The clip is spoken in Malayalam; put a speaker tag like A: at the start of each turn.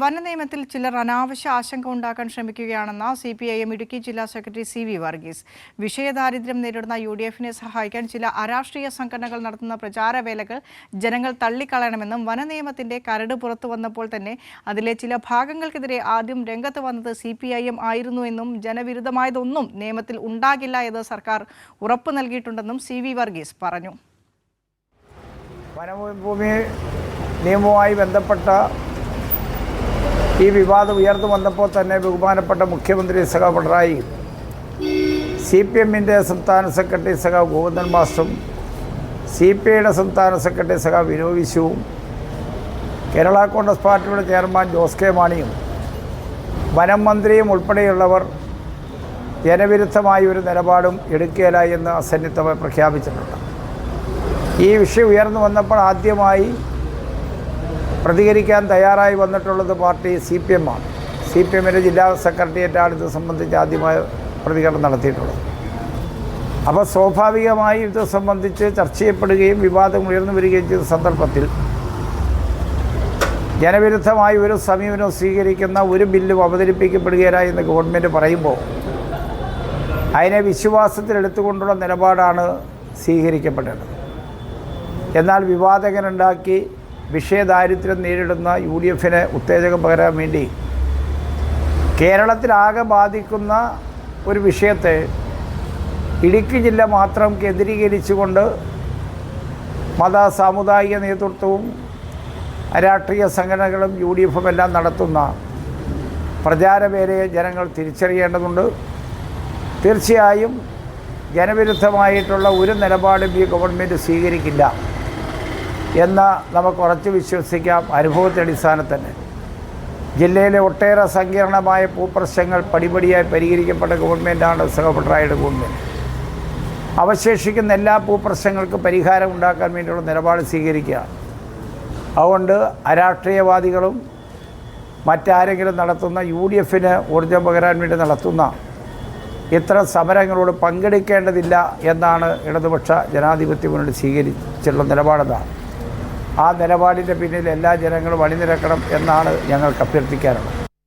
A: വനനിയമത്തിൽ ചിലർ അനാവശ്യ ആശങ്ക ഉണ്ടാക്കാൻ ശ്രമിക്കുകയാണെന്ന CPIM ഇടുക്കി ജില്ലാ സെക്രട്ടറി CV വർഗീസ്. വിഷയദാരിദ്ര്യം നേരിടുന്ന UDFിനെ സഹായിക്കാൻ ചില അരാഷ്ട്രീയ സംഘടനകൾ നടത്തുന്ന പ്രചാരവേലകൾ ജനങ്ങൾ തള്ളിക്കളയണമെന്നും വനനിയമത്തിന്റെ കരട് പുറത്തു വന്നപ്പോൾ തന്നെ അതിലെ ചില ഭാഗങ്ങൾക്കെതിരെ ആദ്യം രംഗത്ത് വന്നത് CPIM ആയിരുന്നുവെന്നും ജനവിരുദ്ധമായതൊന്നും നിയമത്തിൽ ഉണ്ടാകില്ല എന്ന് സർക്കാർ ഉറപ്പു നൽകിയിട്ടുണ്ടെന്നും CV വർഗീസ് പറഞ്ഞു.
B: വനഭൂമി നിയമവുമായി ബന്ധപ്പെട്ട ഈ വിവാദം ഉയർന്നു വന്നപ്പോൾ തന്നെ ബഹുമാനപ്പെട്ട മുഖ്യമന്ത്രി സഖാവ് പിണറായി, CPMന്റെ സംസ്ഥാന സെക്രട്ടറി സഖാവ് ഗോവിന്ദൻ മാസ്റ്ററും CPIയുടെ സംസ്ഥാന സെക്രട്ടറി സഖാവ് വിനോദ് വിശ്വവും കേരള കോൺഗ്രസ് പാർട്ടിയുടെ ചെയർമാൻ ജോസ് കെ മാണിയും വനം മന്ത്രിയും ഉൾപ്പെടെയുള്ളവർ ജനവിരുദ്ധമായ ഒരു നിലപാടും എടുക്കുകയില്ല എന്ന് അസന്നിഗ്ധമായി പ്രഖ്യാപിച്ചിട്ടുണ്ട്. ഈ വിഷയം ഉയർന്നു വന്നപ്പോൾ ആദ്യമായി പ്രതികരിക്കാൻ തയ്യാറായി വന്നിട്ടുള്ളത് പാർട്ടി CPM ആണ്. CPMന്റെ ജില്ലാ സെക്രട്ടേറിയറ്റാണ് ഇത് സംബന്ധിച്ച് ആദ്യമായ പ്രതികരണം നടത്തിയിട്ടുള്ളത്. അപ്പോൾ സ്വാഭാവികമായി ഇത് സംബന്ധിച്ച് ചർച്ച ചെയ്യപ്പെടുകയും വിവാദം ഉയർന്നു വരികയും ചെയ്ത സന്ദർഭത്തിൽ ജനവിരുദ്ധമായ ഒരു സമീപനം സ്വീകരിക്കുന്ന ഒരു ബില്ലും അവതരിപ്പിക്കപ്പെടുകയില്ല എന്ന് ഗവൺമെൻറ് പറയുമ്പോൾ അതിനെ വിശ്വാസത്തിലെടുത്തുകൊണ്ടുള്ള നിലപാടാണ് സ്വീകരിക്കപ്പെടേണ്ടത്. എന്നാൽ വിവാദങ്ങളുണ്ടാക്കി വിഷയദാരിദ്ര്യം നേരിടുന്ന UDFിന് ഉത്തേജകം പകരാൻ വേണ്ടി കേരളത്തിലാകെ ബാധിക്കുന്ന ഒരു വിഷയത്തെ ഇടുക്കി ജില്ല മാത്രം കേന്ദ്രീകരിച്ചുകൊണ്ട് സാമുദായിക നേതൃത്വവും രാഷ്ട്രീയ സംഘടനകളും UDFും എല്ലാം നടത്തുന്ന പ്രചാരവേലയെ ജനങ്ങൾ തിരിച്ചറിയേണ്ടതുണ്ട്. തീർച്ചയായും ജനവിരുദ്ധമായിട്ടുള്ള ഒരു നിലപാടും ഈ ഗവൺമെൻറ് സ്വീകരിക്കില്ല എന്ന് നമുക്ക് ഉറച്ചു വിശ്വസിക്കാം. അനുഭവത്തിൻ്റെ അടിസ്ഥാനത്തിൽ തന്നെ ജില്ലയിലെ ഒട്ടേറെ സങ്കീർണമായ ഭൂപ്രശ്നങ്ങൾ പടിപടിയായി പരിഹരിക്കപ്പെട്ട ഗവൺമെൻറ്റാണ് സഖാവ് പിണറായിയുടെ ഗവൺമെൻറ്. അവശേഷിക്കുന്ന എല്ലാ ഭൂപ്രശ്നങ്ങൾക്കും പരിഹാരം ഉണ്ടാക്കാൻ വേണ്ടിയുള്ള നിലപാട് സ്വീകരിക്കുകയാണ്. അതുകൊണ്ട് അരാഷ്ട്രീയവാദികളും മറ്റാരെങ്കിലും നടത്തുന്ന UDFിന് ഊർജ്ജം പകരാൻ വേണ്ടി നടത്തുന്ന ഇത്തരം സമരങ്ങളോട് പങ്കെടുക്കേണ്ടതില്ല എന്നാണ് ഇടതുപക്ഷ ജനാധിപത്യ മുന്നണി സ്വീകരിച്ചുള്ള നിലപാടെന്നാണ്. ആ നിലപാടിൻ്റെ പിന്നിൽ എല്ലാ ജനങ്ങളും അണിനിരക്കണം എന്നാണ് ഞങ്ങൾക്ക് അഭ്യർത്ഥിക്കാനുള്ളത്.